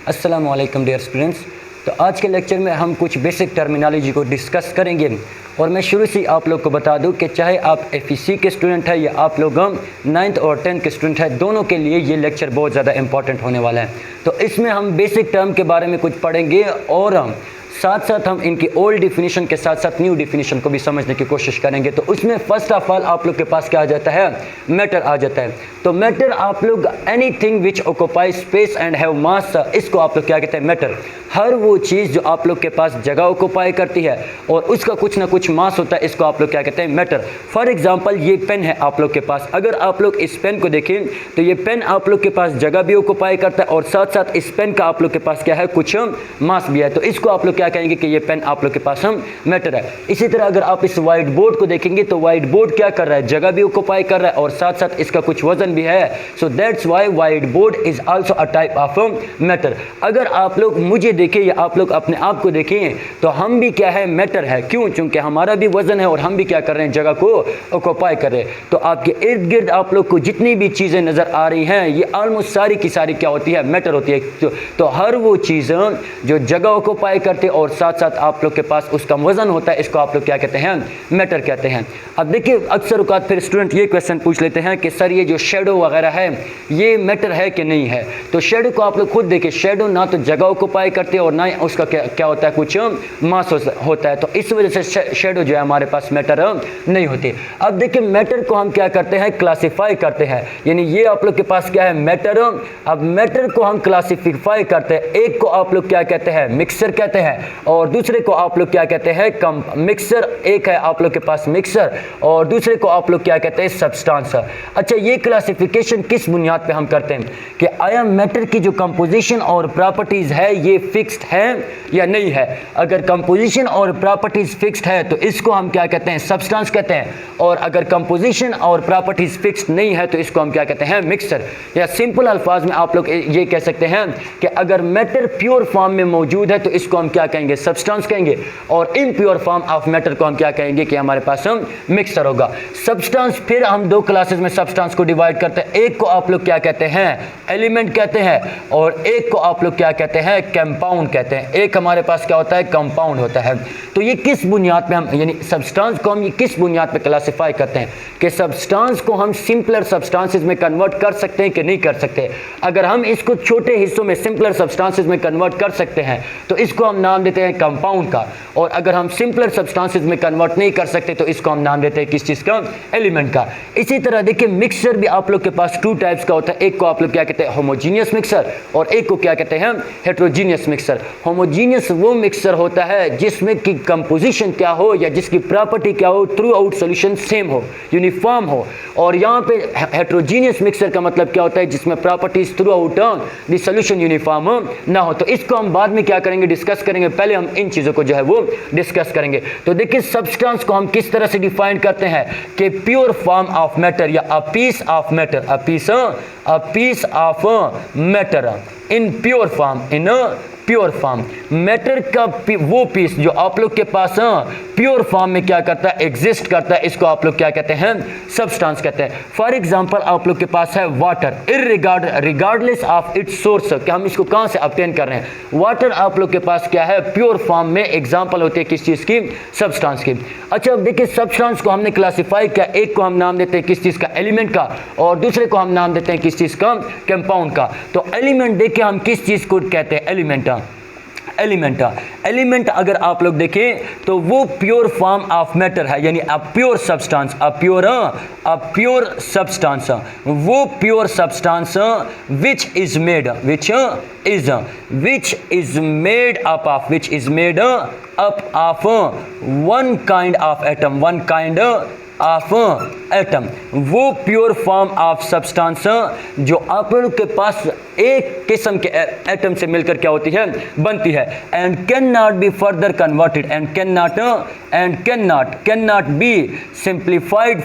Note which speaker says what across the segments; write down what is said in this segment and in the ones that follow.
Speaker 1: अस्सलाम वालेकुम dear students. तो आज के लेक्चर में हम कुछ बेसिक टर्मिनोलॉजी को डिस्कस करेंगे और मैं शुरू से आप लोग को बता दूं कि चाहे आप एफईसी के स्टूडेंट हैं या आप लोग 9th और 10th के स्टूडेंट हैं, दोनों के लिए ये लेक्चर बहुत ज़्यादा इंपॉर्टेंट होने वाला है। तो इसमें हम बेसिक टर्म के बारे में कुछ पढ़ेंगे और साथ साथ हम इनकी ओल्ड डिफिनीशन के साथ साथ न्यू डिफिनीशन को भी समझने की कोशिश करेंगे। तो उसमें फर्स्ट ऑफ ऑल आप लोग के पास क्या आ जाता है, मैटर आ जाता है। तो मैटर आप लोग anything which occupy space and have मास, इसको आप लोग क्या कहते हैं, मैटर। हर वो चीज़ जो आप लोग के पास जगह ऑक्यूपाई करती है और उसका कुछ ना कुछ मास होता है, इसको आप लोग क्या कहते हैं, मैटर। फॉर एग्जाम्पल ये पेन है आप लोग के पास, अगर आप लोग इस पेन को देखें तो ये पेन आप लोग के पास जगह भी ऑक्यूपाई करता है और साथ साथ इस पेन का आप लोग के पास क्या है, कुछ मास भी है। तो इसको आप लोग क्या कहेंगे कि ये पेन आप लोग के पास मैटर है। इसी तरह अगर आप इस व्हाइट बोर्ड को देखेंगे तो व्हाइट बोर्ड क्या कर रहा है, जगह भी ऑक्यूपाई कर रहा है और साथ साथ इसका कुछ वजन भी है। So that's why white board is also a type of matter. अगर आप लोग मुझे देखें या आप लोग अपने आप को देखें तो हम भी क्या है, मैटर है। क्यों? क्योंकि हमारा भी वजन है और हम भी क्या कर रहे हैं, जगह को ऑक्यूपाई कर रहे हैं। तो आपके इर्द गिर्द आप लोग को जितनी भी चीज़ें नज़र आ रही हैं ये ऑलमोस्ट सारी की सारी क्या होती है, मैटर होती है। तो हर वो चीज़ जो जगह ऑक्यूपाई करते और साथ साथ आप लोग के पास उसका वजन होता है, इसको आप लोग क्या कहते हैं, मैटर कहते हैं। अब देखिए अक्सर औकात फिर स्टूडेंट ये क्वेश्चन पूछ लेते हैं कि सर ये जो शेडो वगैरह है ये मैटर है कि नहीं है। तो शेडो को आप लोग खुद देखिए, शेडो ना तो जगह ऑक्यूपाई करते और ना उसका क्या होता है, कुछ मास होता है। तो इस वजह से शेडो जो है हमारे पास मैटर नहीं होती। अब देखिए मैटर को हम क्या करते हैं, क्लासीफाई करते हैं। यानी ये आप लोग के पास क्या है, मैटर। अब मैटर को हम क्लासीफाई करते हैं। एक को आप लोग क्या कहते हैं, मिक्सर कहते हैं और दूसरे को आप लोग क्या कहते हैं, मिक्सर। एक है आप लोग के पास मिक्सर और दूसरे को आप लोग क्या कहते हैं, सब्सटेंस। अच्छा, ये क्लासिफिकेशन किस बुनियाद पे हम करते हैं कि आया मैटर की जो कंपोजिशन और प्रॉपर्टीज है ये फिक्स्ड है या नहीं है। अगर कंपोजिशन और प्रॉपर्टीज फिक्स्ड है तो इसको हम क्या कहते हैं, सब्सटेंस कहते हैं। और अगर कंपोजिशन और प्रॉपर्टीज फिक्स्ड नहीं है तो इसको हम क्या कहते हैं, मिक्सर। या सिंपल अल्फाज में आप लोग ये कह सकते हैं कि अगर मैटर प्योर फॉर्म में मौजूद है तो इसको हम क्या कहेंगे, सब्सटेंस कहेंगे। और इम्प्योर फॉर्म ऑफ मैटर को हम क्या कहेंगे कि हमारे पास मिक्सर होगा। सब्सटेंस फिर हम दो क्लासेस में सब्सटेंस को डिवाइड करते हैं। एक को आप लोग क्या कहते हैं, एलिमेंट कहते हैं और एक को आप लोग क्या कहते हैं, कंपाउंड कहते हैं। एक हमारे पास क्या होता है, कंपाउंड होता है। तो ये किस बुनियाद पे हम, यानी सब्सटेंस को हम ये किस बुनियाद पे क्लासिफाई करते हैं कि सब्सटेंस को हम सिंपलर सब्सटेंसेस में कन्वर्ट कर सकते हैं कि नहीं कर सकते। अगर हम इसको छोटे हिस्सों में सिंपलर सब्सटेंसेस में कन्वर्ट कर सकते हैं तो इसको हम नाम देते हैं कंपाउंड का। और अगर हम सिंपलर सब्सटेंसेस में कन्वर्ट नहीं कर सकते तो इसको हम नाम देते हैं किस चीज़ का, एलिमेंट का। इसी तरह देखिए मिक्सचर भी आप लोग के पास टू टाइप्स का होता है। एक को आप लोग क्या कहते हैं, होमोजीनियस मिक्सर और एक को क्या कहते हैं, हेट्रोजीनियस मिक्सर। होमोजीनियस वो मिक्सर होता है जिसमें की कंपोजिशन क्या हो या जिसकी प्रॉपर्टी क्या हो, थ्रू आउट सोल्यूशन सेम हो, यूनिफॉर्म हो। और यहाँ पे हेट्रोजीनियस मिक्सर का मतलब क्या होता है, जिसमें properties through out the solution uniform ना हो। तो इसको हम बाद में क्या करेंगे, डिस्कस करेंगे। पहले हम इन चीज़ों को जो है वो डिस्कस करेंगे। तो देखिए सब्सटेंस को हम किस तरह से डिफाइन करते हैं कि प्योर फॉर्म ऑफ मैटर या a piece of matter, a piece of matter in pure form, in pure form. Matter का वो पीस जो आप लोग के पास प्योर फॉर्म में क्या करता है, एग्जिस्ट करता है, इसको आप लोग क्या कहते हैं, सब्सटेंस कहते हैं। फॉर एग्जांपल आप लोग के पास है water, regardless of its source, कि हम इसको कहां से ऑब्टेन कर रहे हैं। वाटर आप लोग के पास क्या है, प्योर फॉर्म में एग्जांपल होती है किस चीज़ की, सब्सटेंस की। अच्छा अब देखिए सब्सटेंस को हमने क्लासीफाई किया। एक को हम नाम देते हैं किस चीज़ का, एलिमेंट का, और दूसरे को हम नाम देते हैं किस चीज़ का, कंपाउंड का। तो एलिमेंट देखिए हम किस चीज़ को कहते हैं, एलिमेंट अगर आप लोग देखें तो वो प्योर फॉर्म ऑफ मैटर है, यानी a pure substance, a pure substance, वो pure substance which is made up of one kind of atom, वो प्योर फॉर्म ऑफ सब्सटेंस जो आप लोग के पास एक किस्म के एटम से मिलकर क्या होती है, बनती है। And can not be further converted, and can not be simplified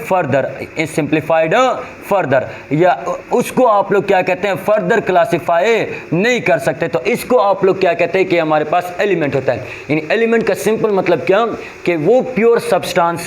Speaker 1: further, या उसको आप लोग क्या कहते हैं, फर्दर क्लासीफाई नहीं कर सकते। तो इसको आप लोग क्या कहते हैं कि हमारे पास एलिमेंट होता है। यानी एलिमेंट का सिंपल मतलब क्या कि वो प्योर सब्सटेंस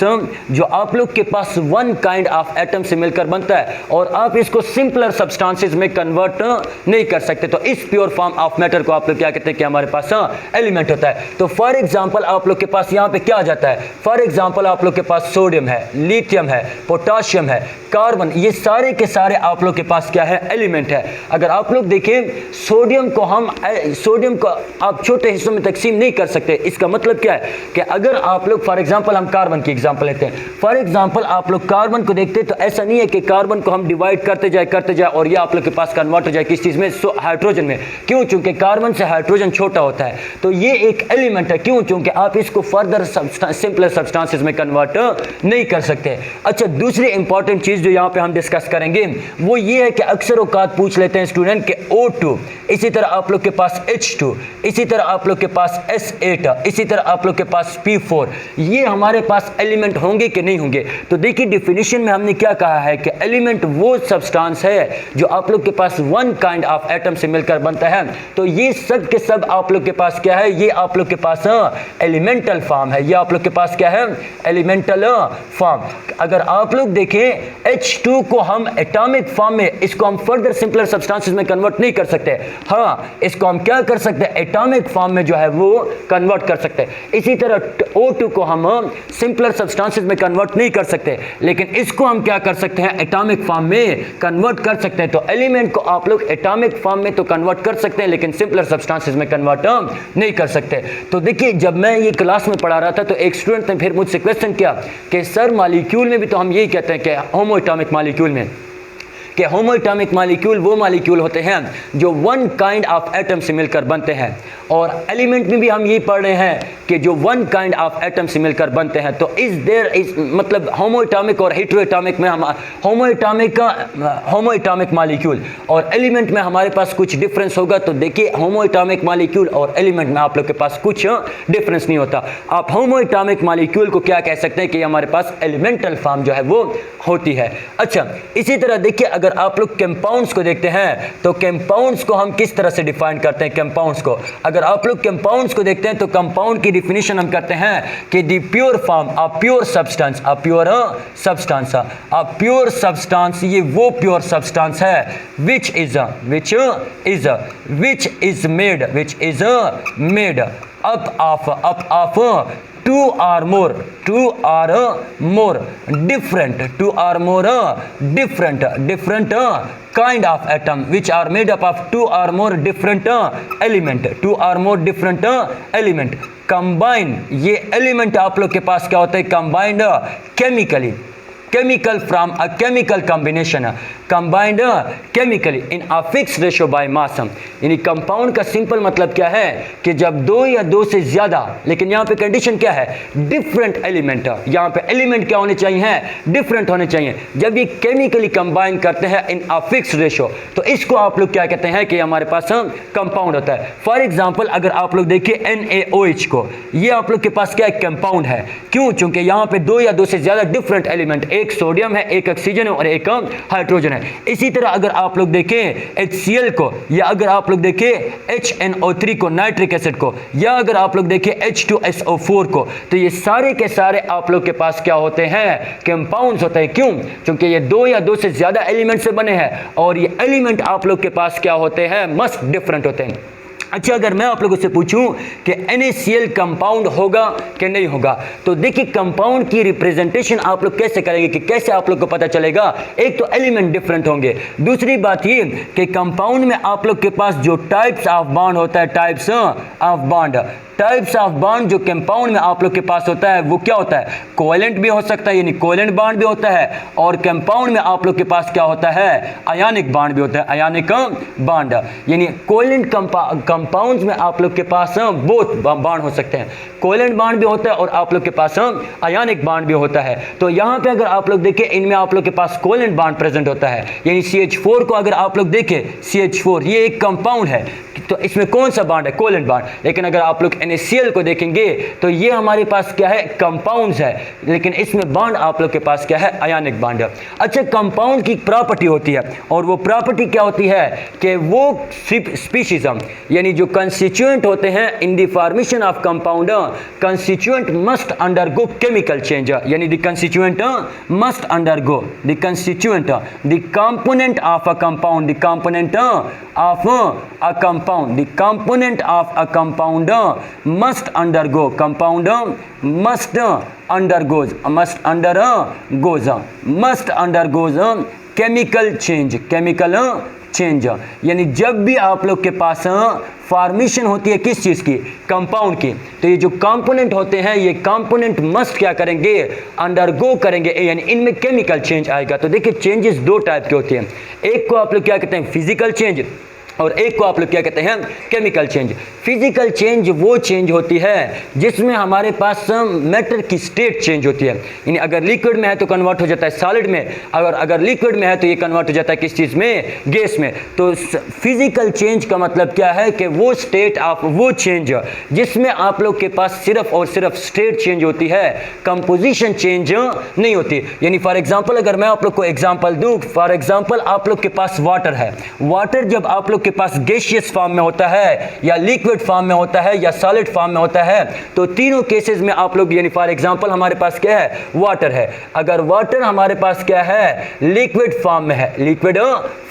Speaker 1: जो आप लोग लोग के पास वन काइंड ऑफ एटम से मिलकर बनता है और आप इसको सिंपलर सब्सटेंसेस में कन्वर्ट नहीं कर सकते। तो इस प्योर फॉर्म ऑफ मैटर को आप लोग क्या कहते हैं कि हमारे पास एलिमेंट होता है। तो फॉर एग्जांपल आप लोग के पास यहाँ पे क्या आ जाता है, फॉर एग्जांपल आप लोग के पास सोडियम है, लिथियम है, पोटाशियम है, कार्बन, ये सारे के सारे आप लोग के पास क्या है, एलिमेंट है। अगर आप लोग देखें सोडियम को आप छोटे हिस्सों में तकसीम नहीं कर सकते। इसका मतलब क्या है कि अगर आप लोग फॉर एग्जांपल हम कार्बन की एग्जांपल लेते हैं, फॉर एग्जांपल आप लोग कार्बन को देखते हैं तो ऐसा नहीं है कि कार्बन को हम डिवाइड करते जाए और ये आप लोग के पास कन्वर्ट हो जाए किस चीज में, हाइड्रोजन में। क्यों? चूंकि कार्बन से हाइड्रोजन छोटा होता है, तो ये एक एलिमेंट है। क्यों? चूंकि आप इसको फर्दर सिंपलर सब्सटेंसेस में कन्वर्ट नहीं कर सकते। अच्छा, दूसरी इंपॉर्टेंट चीज जो यहाँ पे हम डिस्कस करेंगे वो ये है कि अक्सर औकात पूछ लेते हैं स्टूडेंट के O2, इसी तरह आप लोग के पास H2, इसी तरह आप लोग के पास S8, इसी तरह आप लोग के पास P4, ये हमारे पास एलिमेंट होंगे कि नहीं होंगे। तो देखिए डिफिनीशन में हमने क्या कहा है कि एलिमेंट वो सब्सटेंस है जो आप लोग के पास वन काइंड ऑफ एटम से मिलकर बनता है। तो ये सब के सब आप लोग के पास क्या है, ये आप लोग के पास एलिमेंटल फॉर्म है। ये आप लोग के पास क्या है, एलिमेंटल फॉर्म। अगर आप लोग देखें H2 को हम एटॉमिक फॉर्म में, इसको हम फर्दर सिंपलर सब्सटेंसेस में कन्वर्ट नहीं कर सकते। हाँ, इसको हम क्या कर सकते हैं, एटॉमिक फॉर्म में जो है वो कन्वर्ट कर सकते हैं। इसी तरह O2 को हम सिंपलर सब्सटेंसेस में कन्वर्ट नहीं कर सकते, लेकिन इसको हम क्या कर सकते हैं, एटॉमिक फॉर्म में कन्वर्ट कर सकते हैं। तो एलिमेंट को आप लोग एटॉमिक फॉर्म में तो कन्वर्ट कर सकते हैं, लेकिन सिंपलर सब्सटेंसेस में कन्वर्ट नहीं कर सकते। तो देखिए जब मैं ये क्लास में पढ़ा रहा था तो एक स्टूडेंट ने फिर मुझसे क्वेश्चन किया कि सर मॉलिक्यूल में भी तो हम यही कहते हैं कि होमो एटॉमिक मॉलिक्यूल में, कि होमो एटॉमिक मॉलिक्यूल वो मॉलिक्यूल होते हैं जो वन काइंड ऑफ एटम से मिलकर बनते हैं, और एलिमेंट में भी हम यही पढ़ रहे हैं कि जो वन काइंड ऑफ एटम से मिलकर बनते हैं। तो इस मतलब होमो एटॉमिक और हेटेरो एटॉमिक में हम होमो एटॉमिक मॉलिक्यूल और एलिमेंट में हमारे पास कुछ डिफरेंस होगा। तो देखिए होमो एटॉमिक मॉलिक्यूल और एलिमेंट में आप लोग के पास कुछ डिफरेंस नहीं होता। आप होमो एटॉमिक मॉलिक्यूल को क्या कह सकते हैं कि हमारे पास एलिमेंटल फॉर्म जो है वो होती है। अच्छा, इसी तरह देखिए अगर आप लोग कंपाउंड्स को देखते हैं तो कंपाउंड्स को हम किस तरह से डिफाइन करते हैं। कंपाउंड्स को अगर आप लोग कंपाउंड्स को देखते हैं तो कंपाउंड की डिफिनीशन हम करते हैं कि the pure form of pure substance, a pure substance, a pure substance, ये वो प्योर सब्सटेंस है which is made up of two or more different kind of atom which are made up of two or more different element combine। ये element आप लोग के पास क्या होता है, combined chemical from a chemical combination combined chemically in a fixed ratio by mass। यानी compound का simple मतलब क्या है कि जब दो या दो से ज्यादा, लेकिन यहाँ पे कंडीशन क्या है, डिफरेंट एलिमेंट, यहाँ पे एलिमेंट क्या होने चाहिए, डिफरेंट होने चाहिए। जब ये केमिकली कंबाइन करते हैं इन अ फिक्स्ड रेशियो तो इसको आप लोग क्या कहते हैं कि हमारे पास कंपाउंड होता है। फॉर एग्जांपल अगर आप लोग देखिए NaOH को, ये आप लोग के पास क्या है, कंपाउंड है। क्यों? चूंकि यहाँ पे दो या दो से ज्यादा डिफरेंट एलिमेंट, एक सोडियम है, एक ऑक्सीजन है और एक हाइड्रोजन है। इसी तरह अगर आप लोग देखें HCl को, या अगर आप लोग देखें HNO3 को, नाइट्रिक एसिड को, या अगर आप लोग देखें H2SO4 को, तो ये सारे के सारे आप लोग के पास क्या होते हैं, कंपाउंड्स होते हैं। क्यों? क्योंकि ये दो या दो से ज्यादा एलिमेंट से बने हैं और ये एलिमेंट आप लोग के पास क्या होते हैं, मस्ट डिफरेंट होते हैं। अच्छा, अगर मैं आप लोगों से पूछूं कि NaCl कंपाउंड होगा कि नहीं होगा, तो देखिए कंपाउंड की रिप्रेजेंटेशन आप लोग कैसे करेंगे, कि कैसे आप लोग को पता चलेगा। एक तो एलिमेंट डिफरेंट होंगे, दूसरी बात ये कि कंपाउंड में आप लोग के पास जो टाइप्स ऑफ बॉन्ड होता है, टाइप्स ऑफ बॉन्ड जो कंपाउंड में आप लोग के पास होता है वो क्या होता है, कोवेलेंट भी हो सकता है, यानी कोवेलेंट बॉन्ड भी होता है, और कंपाउंड में आप लोग के पास क्या होता है, आयनिक बॉन्ड भी होता है, आयनिक बॉन्ड। यानी कोवेलेंट कंपाउंड्स में आप लोग के पास बोथ बॉन्ड हो सकते हैं, कोवेलेंट बॉन्ड भी होता है और आप लोग के पास आयनिक बॉन्ड भी होता है। तो यहाँ पे अगर आप लोग देखें इनमें आप लोग के पास कोवेलेंट बॉन्ड प्रेजेंट होता है, यानी CH4 को अगर आप लोग देखें, CH4 ये एक कंपाउंड है, तो इसमें कौन सा बॉन्ड है, कोवेलेंट बॉन्ड। लेकिन अगर आप लोग NaCl को देखेंगे तो ये हमारे पास क्या है, कंपाउंड्स है, लेकिन इसमें बॉन्ड आप लोग के पास क्या है, आयनिक बॉन्ड है। अच्छा, कंपाउंड की प्रॉपर्टी होती है और वो प्रॉपर्टी क्या होती है कि वो स्पीशीज, यानी जो कंस्टिट्यूएंट होते हैं in the formation of compound, constituent must undergo chemical change, यानी the constituent must undergo, the constituent, the component of a compound, the component of a compound, the component of a compound must undergo, compound must undergoes chemical change, यानी जब भी आप लोग के पास formation होती है किस चीज़ की, कंपाउंड की, तो ये जो कंपोनेंट होते हैं ये कंपोनेंट मस्ट क्या करेंगे, अंडरगो करेंगे, यानी इनमें केमिकल चेंज आएगा। तो देखिए चेंजेस दो टाइप के होते हैं, एक को आप लोग क्या कहते हैं फिजिकल चेंज, और एक को आप लोग क्या कहते हैं केमिकल चेंज। फिजिकल चेंज वो चेंज होती है जिसमें हमारे पास मैटर की स्टेट चेंज होती है, यानी अगर लिक्विड में है तो कन्वर्ट हो जाता है सॉलिड में, अगर लिक्विड में है तो ये कन्वर्ट हो जाता है किस चीज़ में, गैस में। तो फिजिकल चेंज का मतलब क्या है कि वो स्टेट ऑफ वो चेंज जिसमें आप लोग के पास सिर्फ और सिर्फ स्टेट चेंज होती है, कंपोजिशन चेंज नहीं होती। यानी फॉर एग्जाम्पल अगर मैं आप लोग को एग्जाम्पल दूँ, फॉर एग्जाम्पल आप लोग के पास वाटर है, वाटर जब आप लोग के पास गैसियस फॉर्म में होता है या लिक्विड फॉर्म में होता है या सॉलिड फॉर्म में होता है, तो तीनों केसेस में आप लोग, यानी फॉर एग्जांपल हमारे पास क्या है, वाटर है, अगर वाटर हमारे पास क्या है, लिक्विड फॉर्म में है, लिक्विड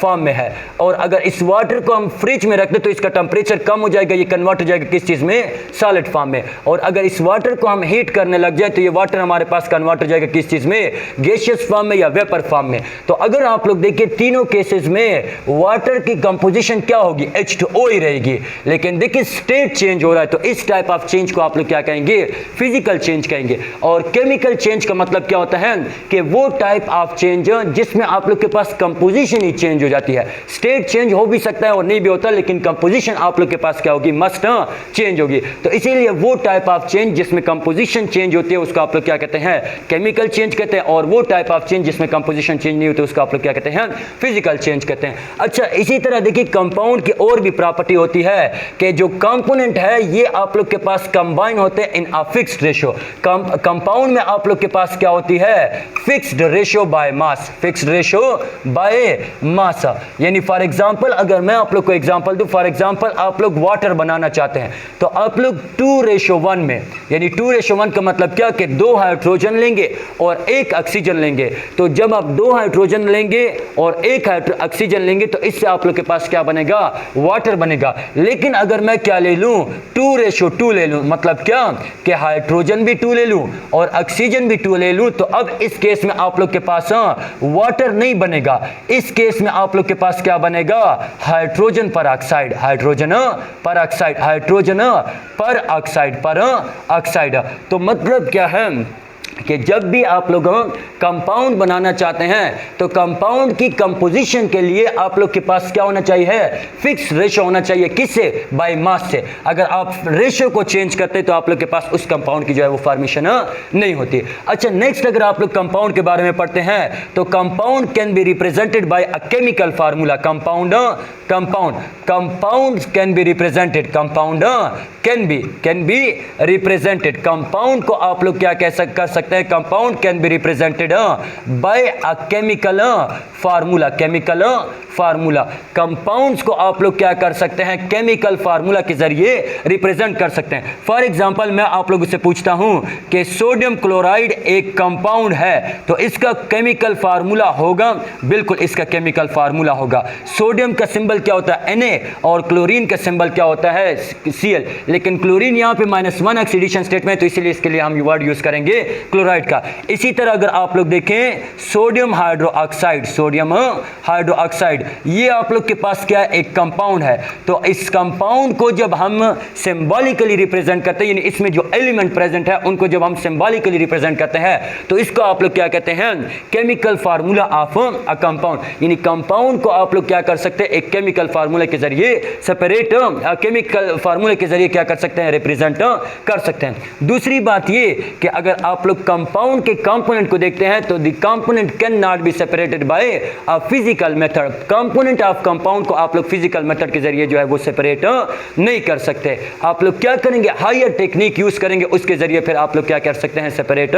Speaker 1: फॉर्म में है, और अगर इस वाटर को हम फ्रिज में रख दें तो इसका टेम्परेचर कम हो जाएगा, ये कन्वर्ट हो जाएगा किस चीज में, सॉलिड फॉर्म में, और अगर इस वाटर को हम हीट करने लग जाए तो ये वाटर हमारे पास कन्वर्ट हो जाएगा किस चीज में, गैसियस फॉर्म में या वेपर फॉर्म में। तो अगर आप लोग देखिए तीनों केसेस में वाटर की कंपोजिशन क्या होगी, H2O ही रहेगी, लेकिन देखिए स्टेट चेंज हो रहा है, तो इस टाइप ऑफ चेंज को आप लोग क्या कहेंगे, फिजिकल चेंज कहेंगे। और केमिकल चेंज का मतलब क्या होता है कि वो टाइप ऑफ चेंज जिसमें आप लोग के पास कंपोजिशन ही चेंज हो जाती है, स्टेट चेंज हो भी सकता है और नहीं भी होता, लेकिन कंपोजिशन आप लोग के पास क्या होगी, मस्ट चेंज होगी। तो इसीलिए वो टाइप ऑफ चेंज जिसमें कंपोजिशन चेंज होती है उसको आप लोग क्या कहते हैं, केमिकल चेंज कहते हैं, और वो टाइप ऑफ चेंज जिसमें कंपोजिशन चेंज नहीं होती उसको आप लोग क्या कहते हैं, फिजिकल चेंज कहते हैं। अच्छा, इसी तरह देखिए कंपाउंड की और भी प्रॉपर्टी होती है कि जो कंपोनेंट है ये आप लोग के पास कंबाइन होते हैं इन अ फिक्स्ड रेशियो। कंपाउंड में आप लोग के पास क्या होती है, fixed ratio by mass, fixed ratio by mass. यानी फॉर एग्जांपल अगर मैं आप लोग को एग्जांपल दूं, फॉर एग्जांपल आप लोग वाटर बनाना चाहते हैं तो आप लोग 2:1 में, यानी 2:1 का मतलब क्या कि 2 हाइड्रोजन लेंगे और 1 ऑक्सीजन लेंगे। तो जब आप 2 हाइड्रोजन लेंगे और 1 ऑक्सीजन लेंगे तो इससे आप लोग के पास क्या बनेगा, वाटर बनेगा। लेकिन अगर मैं क्या ले लूं, 2:2 ले लूं, मतलब क्या कि हाइड्रोजन भी 2 ले लूं और ऑक्सीजन भी 2 ले लूं, तो अब इस केस में आप लोग के पास वाटर नहीं बनेगा, इस केस में आप लोग के पास क्या बनेगा, हाइड्रोजन पर ऑक्साइड, हाइड्रोजन पर ऑक्साइड, हाइड्रोजन पर ऑक्साइड। तो मतलब क्या है कि जब भी आप लोग कंपाउंड बनाना चाहते हैं तो कंपाउंड की कंपोजिशन के लिए आप लोग के पास क्या होना चाहिए, फिक्स रेशियो होना चाहिए, किससे, बाय मास से। अगर आप रेशियो को चेंज करते तो आप लोग के पास उस कंपाउंड की जो है वो फॉर्मेशन नहीं होती। अच्छा, नेक्स्ट अगर आप लोग कंपाउंड के बारे में पढ़ते हैं तो compound can be represented by a chemical formula. Compound can be represented, compound can be represented. Compound को आप लोग क्या कर सकते हैं, compound can be represented by a chemical formula, chemical formula. Compounds को आप लोग क्या कर सकते हैं, केमिकल फार्मूला के जरिए रिप्रेजेंट कर सकते हैं। फॉर एग्जांपल मैं आप लोगों से पूछता हूं कि सोडियम क्लोराइड एक कंपाउंड है तो इसका केमिकल फार्मूला होगा, बिल्कुल इसका केमिकल फार्मूला होगा। सोडियम का सिंबल क्या होता है, Na, और क्लोरीन का सिंबल क्या होता है, Cl। लेकिन क्लोरीन यहाँ पे -1 ऑक्सीडेशन स्टेट में, तो इसीलिए इसके लिए हम वर्ड यूज करेंगे क्लोराइड का। इसी तरह अगर आप लोग देखें सोडियम हाइड्रोक्साइड, सोडियम हाइड्रोक्साइड, ये आप लोग के पास क्या है, एक कंपाउंड है। तो इस कंपाउंड को जब हम सिंबॉलिकली रिप्रेजेंट करते हैं, यानी इसमें जो एलिमेंट प्रेजेंट है उनको जब हम सिंबॉलिकली रिप्रेजेंट करते हैं तो इसको आप लोग क्या कहते हैं, chemical formula of a compound. यानी कंपाउंड को आप लोग क्या कर सकते हैं, एक केमिकल फार्मूला के जरिए सेपरेट, केमिकल फार्मूला के जरिए क्या कर सकते हैं, रिप्रेजेंट कर सकते हैं। दूसरी बात ये कि अगर आप लोग लोग कंपाउंड के कंपोनेंट को देखते हैं तो the component can not be separated by a physical method. Component of compound को आप लोग फिजिकल मेथड के जरिए जो है वो सेपरेट नहीं कर सकते। आप लोग क्या करेंगे, हायर टेक्निक यूज करेंगे, उसके जरिए फिर आप लोग क्या कर सकते हैं, सेपरेट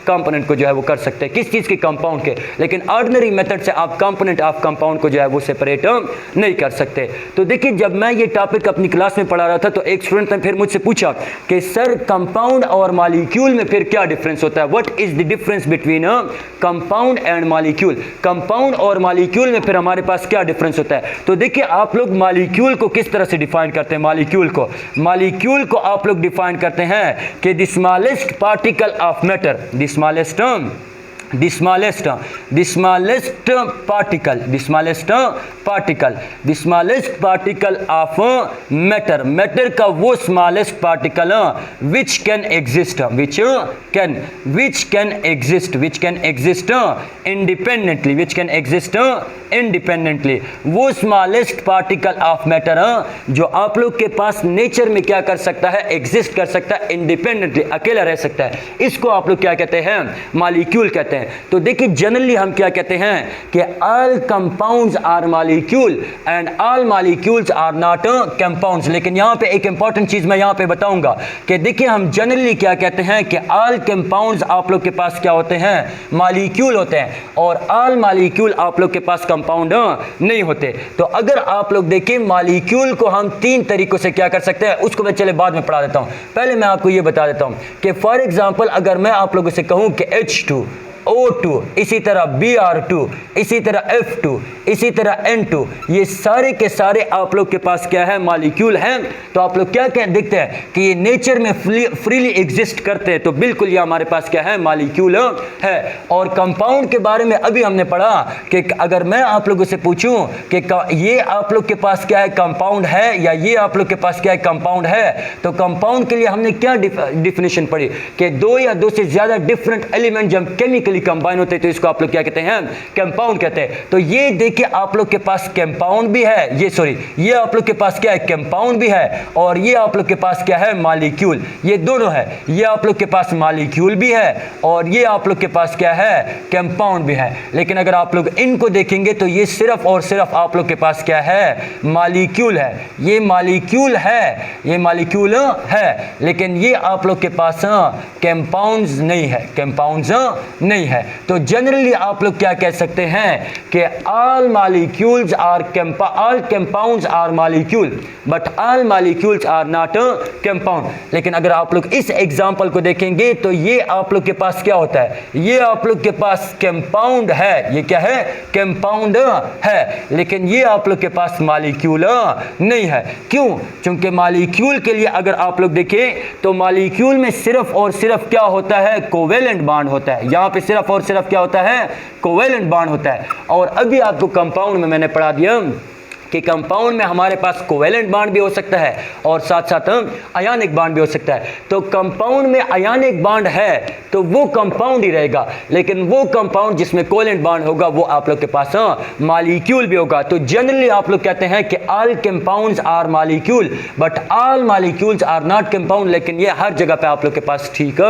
Speaker 1: कंपोनेंट को जो है वो कर सकते हैं। किस चीज के, कंपाउंड के। लेकिन ऑर्डिनरी मेथड से आप कंपोनेंट ऑफ कंपाउंड को जो है वो सेपरेट नहीं कर सकते। तो देखिए, जब मैं ये टॉपिक अपनी क्लास में पढ़ा रहा था तो एक स्टूडेंट ने फिर मुझसे पूछा कि सर कंपाउंड और मॉलिक्यूल में फिर क्या डिफरेंस होता है, what is the difference between compound and molecule. Compound और मॉलिक्यूल में फिर हमारे पास क्या डिफरेंस होता है। तो देखिए, आप लोग मॉलिक्यूल को किस तरह से डिफाइन करते हैं। मॉलिक्यूल को आप लोग डिफाइन करते हैं कि the smallest particle of matter, the smallest particle of matter का वो smallest particle which can exist independently, वो स्मॉलेस्ट पार्टिकल ऑफ मैटर जो आप लोग के पास नेचर में क्या कर सकता है, एग्जिस्ट कर सकता है, इंडिपेंडेंटली, अकेला रह सकता है। इसको आप लोग क्या कहते हैं, मॉलिक्यूल कहते हैं। तो देखिए, जनरली हम क्या कहते हैं कि all compounds are molecule and all molecules are not compounds. लेकिन यहाँ पे एक इंपॉर्टेंट चीज मैं यहाँ पे बताऊंगा कि देखिए, हम जनरली क्या कहते हैं कि ऑल कंपाउंड्स आप लोग के पास क्या होते हैं, मॉलिक्यूल होते हैं, और ऑल मॉलिक्यूल आप लोग के पास कंपाउंड नहीं होते। तो अगर आप लोग देखें, मॉलिक्यूल को हम 3 तरीकों से क्या कर सकते हैं, उसको मैं चले बाद में पढ़ा देता हूं। पहले मैं आपको ये बता देता हूं कि फॉर एग्जांपल अगर मैं आप लोगों से कहूं कि H2, O2, इसी तरह Br2, इसी तरह F2, इसी तरह N2, ये सारे के सारे आप लोग के पास क्या है, मॉलिक्यूल हैं। तो आप लोग क्या देखते हैं कि ये नेचर में फ्रीली एग्जिस्ट करते हैं। तो बिल्कुल ये हमारे पास क्या है, मॉलिक्यूल है। और कंपाउंड के बारे में अभी हमने पढ़ा कि अगर मैं आप लोगों से पूछूं कि ये आप लोग के पास क्या है, कंपाउंड है, या ये आप लोग के पास क्या है, कंपाउंड है, तो कंपाउंड के लिए हमने क्या डिफिनेशन पढ़ी कि 2 या 2 से ज्यादा डिफरेंट एलिमेंट जब केमिकली कंबाइन होते हैं तो इसको आप लोग क्या कहते हैं, कंपाउंड कहते हैं। तो ये देखिए, आप लोग के पास कंपाउंड भी है, ये आप लोग के पास क्या है, कंपाउंड भी है, और ये आप लोग के पास क्या है, मॉलिक्यूल, ये दोनों है। ये आप लोग के पास मॉलिक्यूल भी है और ये आप लोग के पास क्या है, कंपाउंड भी है। लेकिन अगर आप लोग इनको देखेंगे तो ये सिर्फ और सिर्फ आप लोग के पास क्या है, मॉलिक्यूल है। ये मॉलिक्यूल है, लेकिन ये आप लोग के पास कंपाउंड्स नहीं है, है। तो जनरली आप लोग क्या कह सकते हैं कि all compounds are molecule but all molecules are not compound. लेकिन अगर आप लोग इस एग्जांपल को देखेंगे तो ये आप लोग के पास क्या होता है, ये आप लोग के पास कंपाउंड है। ये क्या है, कंपाउंड है, लेकिन ये आप लोग के पास मॉलिक्यूल नहीं है। क्यों? क्योंकि मॉलिक्यूल के लिए अगर आप लोग देखें तो मॉलिक्यूल में सिर्फ और सिर्फ क्या होता है, कोवेलेंट बॉन्ड होता है। यहां पे सिर्फ और सिर्फ क्या होता है, कोवेलेंट बॉन्ड होता है। और अभी आपको कंपाउंड में मैंने पढ़ा दिया कि कंपाउंड में हमारे पास कोवेलेंट बॉन्ड भी हो सकता है और साथ साथ आयनिक बॉन्ड भी हो सकता है। तो कंपाउंड में आयनिक बॉन्ड है तो वो कंपाउंड ही रहेगा, लेकिन वो कंपाउंड जिसमें कोवेलेंट बॉन्ड होगा वो आप लोग के पास मॉलिक्यूल भी होगा। तो जनरली आप लोग कहते हैं कि all compounds are molecule but all molecules are not compound, लेकिन ये हर जगह पे आप लोग के पास ठीक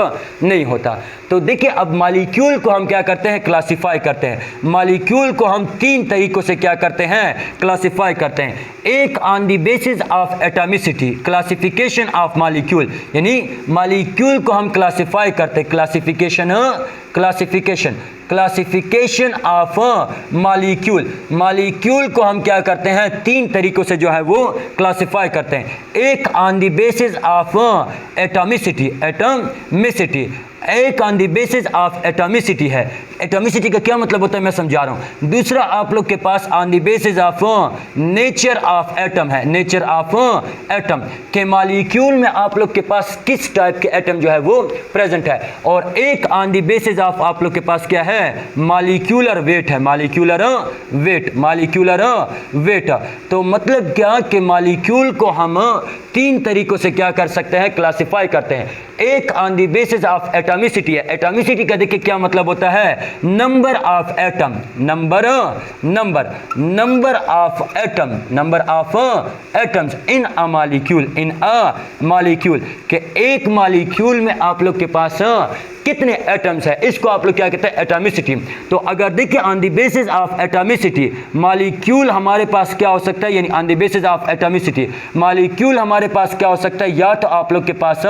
Speaker 1: नहीं होता। तो देखिए, अब मॉलिक्यूल को हम क्या करते हैं, क्लासिफाई करते हैं। मॉलिक्यूल को हम 3 तरीकों से क्या करते हैं, क्लासिफाई करते हैं। एक on the basis of atomicity, classification of molecule, यानी मॉलिक्यूल को हम क्लासिफाई करते हैं, क्लासिफिकेशन ऑफ मॉलिक्यूल को हम क्या करते हैं, 3 तरीकों से जो है वो क्लासिफाई करते हैं। एक on the basis of atomicity, एक on the basis of atomicity है। एटॉमिसिटी का क्या मतलब होता है मैं समझा रहा हूं। दूसरा आप लोग के pass on the basis of nature of atom है, नेचर ऑफ एटम के मॉलिक्यूल में आप लोग के पास किस टाइप के एटम जो है वो प्रेजेंट है। और एक ऑन द बेसिस ऑफ आप लोग के पास क्या है, मॉलिक्यूलर वेट है, मॉलिक्यूलर वेट। तो मतलब क्या कि मॉलिक्यूल को हम 3 तरीकों से क्या कर सकते हैं, क्लासिफाई करते हैं। एक on the basis of atomicity है। एटॉमिसिटी का देखिए क्या मतलब होता है, number of atom, number of atoms in a molecule, के एक मॉलिक्यूल में आप लोग के पास कितने एटम्स है, इसको आप लोग क्या कहते हैं, एटॉमिसिटी। तो अगर देखिए on the basis of atomicity molecule हमारे पास क्या हो सकता है, यानी on the basis of atomicity molecule हमारे पास क्या हो सकता है, या तो आप लोग के पास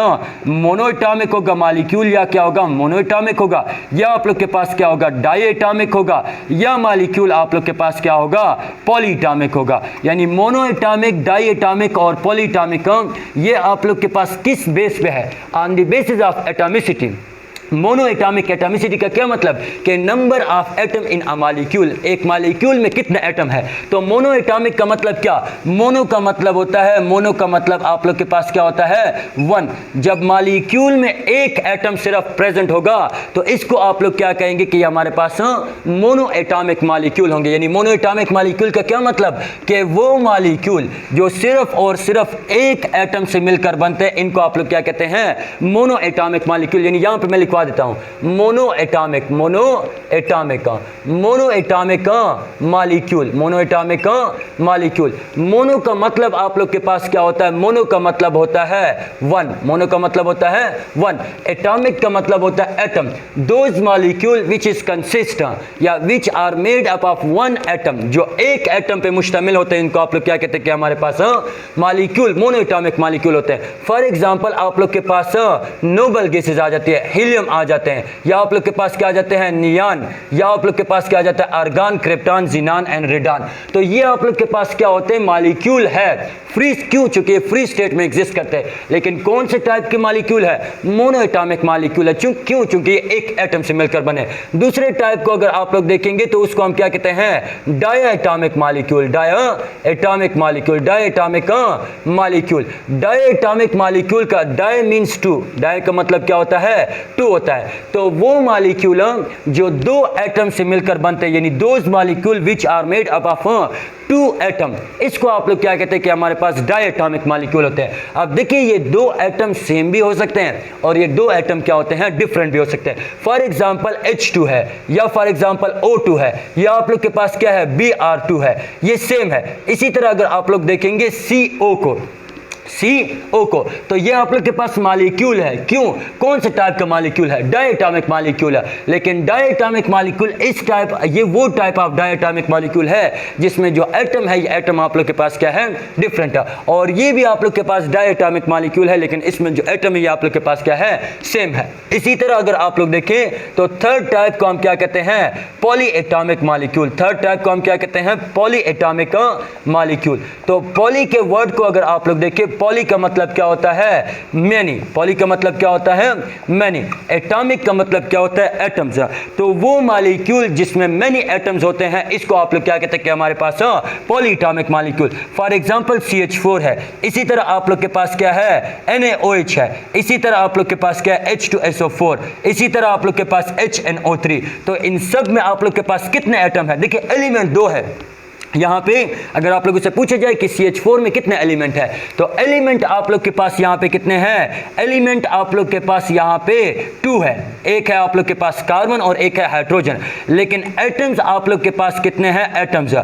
Speaker 1: मोनोएटॉमिक होगा मॉलिक्यूल, या क्या होगा, मोनोएटॉमिक होगा, या आप लोग के पास क्या होगा, डायएटॉमिक होगा, या मॉलिक्यूल आप लोग के पास क्या होगा, पॉलीएटॉमिक होगा। यानी मोनोएटॉमिक, डायएटॉमिक और पॉलीएटॉमिक ये आप लोग के पास किस बेस पे है, on the basis of atomicity. Monoatomic atomicity का क्या मतलब कि number of atom in a molecule, एक मॉलिक्यूल में कितने एटम है। तो मोनोएटॉमिक का मतलब क्या, मोनो का मतलब होता है, मोनो का मतलब आप लोग के पास क्या होता है, वन। जब मॉलिक्यूल में एक एटम सिर्फ प्रेजेंट होगा तो इसको आप लोग क्या कहेंगे कि हमारे पास मोनोएटॉमिक मॉलिक्यूल होंगे। यानी मोनोएटॉमिक मॉलिक्यूल का क्या मतलब कि वो मॉलिक्यूल जो सिर्फ और सिर्फ एक एटम से मिलकर बनते हैं, इनको आप लोग क्या कहते हैं, मोनोएटॉमिक मॉलिक्यूल। यानी यहां पे मैं लिखवा देता हूं monoatomic, monoatomic, monoatomic molecule, monoatomic molecule. Mono का मतलब आप लोग के पास क्या होता है, मोनो का मतलब होता है वन, मोनो का मतलब होता है वन। एटॉमिक का मतलब होता है atom, those molecule which is consist या which are made up of one atom, जो एक एटम पे मुश्तमिल होते हैं, इनको आप लोग क्या कहते हैं कि हमारे पास मॉलिक्यूल, मोनोएटॉमिक मॉलिक्यूल होते हैं। फॉर एग्जांपल आप लोग के पास नोबल गैसेस आ जाती है, हीलियम आ जाते हैं, या आप लोग के पास क्या आ जाते हैं, नियान, या आप लोग के पास क्या आ जाता है, argon, krypton, xenon and radon. तो ये आप लोग के पास क्या होते हैं, मॉलिक्यूल है, फ्री, क्यों, चूंकि फ्री स्टेट में एग्जिस्ट करते हैं। लेकिन कौन से टाइप के मॉलिक्यूल है, मोनोएटॉमिक मॉलिक्यूल है, क्यों, चूंकि ये एक एटम से मिलकर बने। दूसरे टाइप को अगर आप लोग देखेंगे तो उसको हम क्या कहते हैं, डायएटॉमिक मॉलिक्यूल, डायएटॉमिक मॉलिक्यूल, डायएटॉमिक मॉलिक्यूल। डायएटॉमिक मॉलिक्यूल का डाय मींस टू, डाय का मतलब क्या होता है, टू होता है। तो वो मॉलिक्यूल जो दो एटम से मिलकर बनते हैं, यानी those molecule which are made up of two atom, इसको आप लोग क्या कहते हैं कि हमारे पास डायएटॉमिक मॉलिक्यूल होते हैं। अब देखिए ये दो एटम सेम भी हो सकते हैं और ये दो एटम क्या होते हैं, डिफरेंट भी हो सकते हैं। फॉर एग्जांपल H2 है, या फॉर एग्जांपल O2 है, या आप लोग के पास क्या है, Br2 है, ये सेम है। इसी तरह अगर आप लोग देखेंगे CO को, तो ये आप लोग के पास मॉलिक्यूल है, क्यों, कौन से टाइप का मॉलिक्यूल है, डायएटॉमिक मॉलिक्यूल है। लेकिन डायएटॉमिक मॉलिक्यूल इस टाइप, ये वो टाइप ऑफ डायएटॉमिक मॉलिक्यूल है जिसमें जो एटम है, ये एटम आप लोग के पास क्या है, डिफरेंट है। और ये भी आप लोग के पास डायएटॉमिक मॉलिक्यूल है, लेकिन इसमें जो एटम है ये आप लोग के पास क्या है, सेम है। इसी तरह अगर आप लोग देखें तो थर्ड टाइप को हम क्या कहते हैं, पॉलीएटॉमिक मॉलिक्यूल। थर्ड टाइप को हम क्या कहते हैं, पॉलीएटॉमिक मॉलिक्यूल। तो पॉली के वर्ड को अगर आप लोग देखें, पॉली का मतलब क्या होता है, मैनी, पॉली का मतलब क्या होता है, मैनी। एटॉमिक का मतलब क्या होता है, एटम्स। तो वो मॉलिक्यूल जिसमें मैनी एटम्स होते हैं, इसको आप लोग क्या कहते हैं कि हमारे पास polyatomic molecule. For example CH4 है, इसी तरह आप लोग के पास क्या है, NaOH है, इसी तरह आप लोग के पास क्या है, H2SO4, इसी तरह आप लोग के पास HNO3। तो इन सब में आप लोग के पास कितने एटम है, देखिए एलिमेंट दो है। यहाँ पे अगर आप लोगों से पूछा जाए कि CH4 में कितने एलिमेंट है, तो एलिमेंट आप लोग के पास यहाँ पे कितने हैं, एलिमेंट आप लोग के पास यहाँ पे 2 है, एक है आप लोग के पास कार्बन और एक है हाइड्रोजन। लेकिन एटम्स आप लोग के पास कितने हैं, एटम्स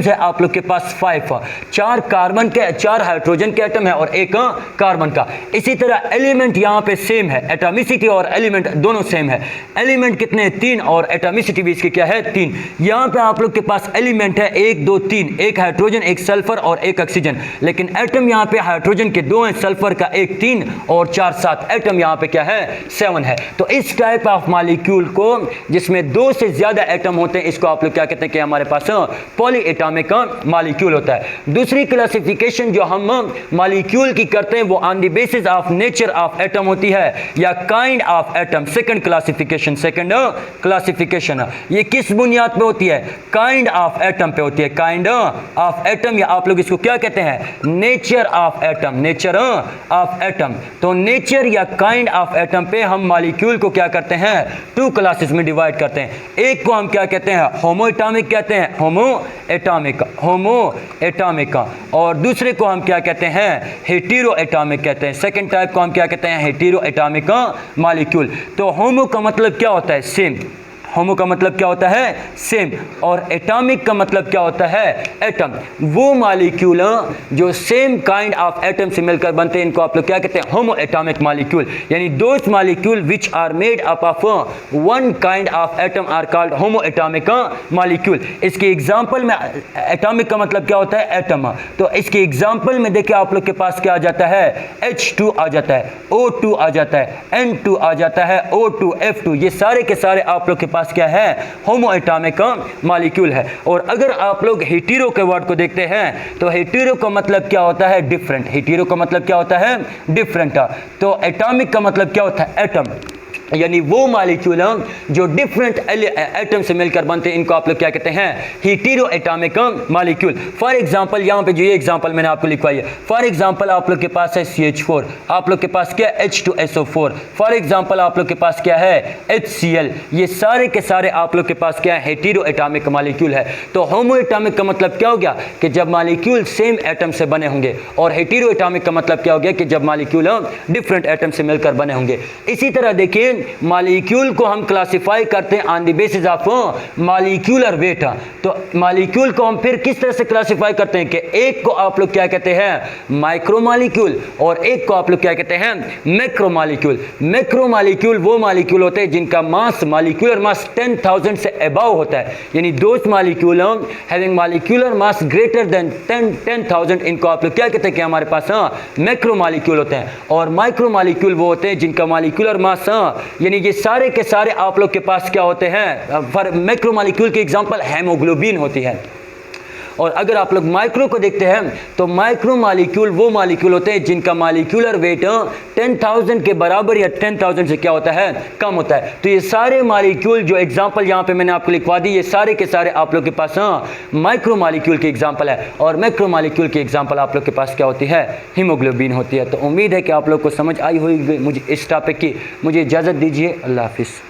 Speaker 1: है आप लोग के पास 5, 4 कार्बन के, 4 हाइड्रोजन के एटम है और एक कार्बन का। इसी तरह एलिमेंट यहाँ पे सेम है, एटॉमिसिटी और एलिमेंट दोनों सेम है। एलिमेंट कितने, 3, और एटॉमिसिटी भी इसकी क्या है, 3। यहाँ पे आप लोग के पास एलिमेंट है 1, 2, 3, एक हाइड्रोजन, एक सल्फर और एक ऑक्सीजन। लेकिन एटम यहाँ पे हाइड्रोजन के 2 हैं, सल्फर का 1, 3 और 4, 7, एटम यहाँ पे क्या है, 7 है। तो इस टाइप ऑफ मॉलिक्यूल को जिसमें 2 से ज्यादा एटम होते हैं, इसको आप लोग क्या कहते हैं कि हमारे पास पॉलीएटॉमिक मॉलिक्यूल होता है। दूसरी क्लासिफिकेशन जो हम मॉलिक्यूल की करते हैं वो on the basis of nature of atom होती है या kind of atom. Second classification ये किस बुनियाद पे होती है, काइंड ऑफ एटम पे होती है, काइंड ऑफ एटम, या आप लोग इसको क्या कहते हैं, nature of atom, nature of atom. तो नेचर या काइंड ऑफ एटम पे हम मॉलिक्यूल को क्या करते हैं, 2 क्लासेस में डिवाइड करते हैं। एक को हम क्या कहते हैं, होमोएटॉमिक कहते हैं, होमोएटॉमिक, और दूसरे को हम क्या कहते हैं, हेटेरोएटॉमिक कहते हैं। सेकंड टाइप को हम क्या कहते हैं, हेटेरोएटॉमिक मॉलिक्यूल। तो होमो का मतलब क्या होता है, सेम, होमो का मतलब क्या होता है सेम, और एटॉमिक का मतलब क्या होता है एटम। वो मॉलिक्यूल जो सेम काइंड ऑफ एटम से मिलकर बनते हैं, इनको आप लोग क्या कहते हैं होमो एटॉमिक मॉलिक्यूल। यानी those molecule which are made up of one kind of atom are called homo atomic molecule. इसके एग्जांपल में एटॉमिक का मतलब क्या होता है एटम, तो इसके एग्जांपल में देखिए आप लोग के पास क्या आ जाता है H2 आ जाता है, O2 आ जाता है, N2 आ जाता है, O2, F2, ये सारे के सारे आप लोग के पास क्या है होमो एटॉमिक मॉलिक्यूल है। और अगर आप लोग हेटेरो के वर्ड को देखते हैं तो हेटेरो का मतलब क्या होता है डिफरेंट, हेटेरो का मतलब क्या होता है डिफरेंट, तो एटॉमिक का मतलब क्या होता है एटम। यानी वो मॉलिक्यूल जो डिफरेंट एटम से मिलकर बनते हैं, इनको आप लोग क्या कहते हैं hetero atomic molecule. For example यहाँ पे जो ये एग्जांपल मैंने आपको लिखवाई है, फॉर एग्जांपल आप लोग के पास है CH4, आप लोग के पास क्या है H2SO4, फॉर एग्जांपल आप लोग के पास क्या है HCl, ये सारे के सारे आप लोग के पास क्या है हेटेरो एटॉमिक मॉलिक्यूल है। तो होमो एटॉमिक का मतलब क्या हो गया कि जब मॉलिक्यूल सेम एटम से बने होंगे, और हेटेरो एटॉमिक का मतलब क्या हो गया कि जब मॉलिक्यूल डिफरेंट एटम से मिलकर बने होंगे। इसी तरह देखिए मॉलिक्यूल को हम क्लासिफाई करते हैं on the basis of molecular weight. तो मॉलिक्यूल को हम फिर किस तरह से क्लासिफाई करते हैं कि एक को आप लोग क्या कहते हैं माइक्रोमॉलिक्यूल, और एक को आप लोग क्या कहते हैं मैक्रोमॉलिक्यूल। मैक्रोमॉलिक्यूल वो मॉलिक्यूल होते हैं जिनका मास मॉलिक्यूलर मास 10,000 से अबव होता है, यानी those molecule having molecular mass greater than 10,000, इनको आप लोग क्या कहते हैं कि हमारे पास मैक्रोमॉलिक्यूल होते हैं। और माइक्रोमॉलिक्यूल वो होते हैं जिनका मॉलिक्यूलर मास यानी ये सारे के सारे आप लोग के पास क्या होते हैं, फॉर मैक्रोमॉलिक्यूल के एग्जांपल हेमोग्लोबिन होती है। और अगर आप लोग माइक्रो को देखते हैं तो माइक्रो मॉलिक्यूल वो मॉलिक्यूल होते हैं जिनका मॉलिक्यूलर वेट 10,000 के बराबर या 10,000 से क्या होता है कम होता है। तो ये सारे मॉलिक्यूल जो एग्जांपल यहाँ पे मैंने आपको लिखवा दी, ये सारे के सारे आप लोग के पास माइक्रो मॉलिक्यूल के एग्जांपल है, और मैक्रो मॉलिक्यूल के एग्जांपल आप लोग के पास क्या होती है हीमोग्लोबिन होती है। तो उम्मीद है कि आप लोग को समझ आई होगी मुझे इस टॉपिक की। मुझे इजाज़त दीजिए, अल्लाह हाफिज़।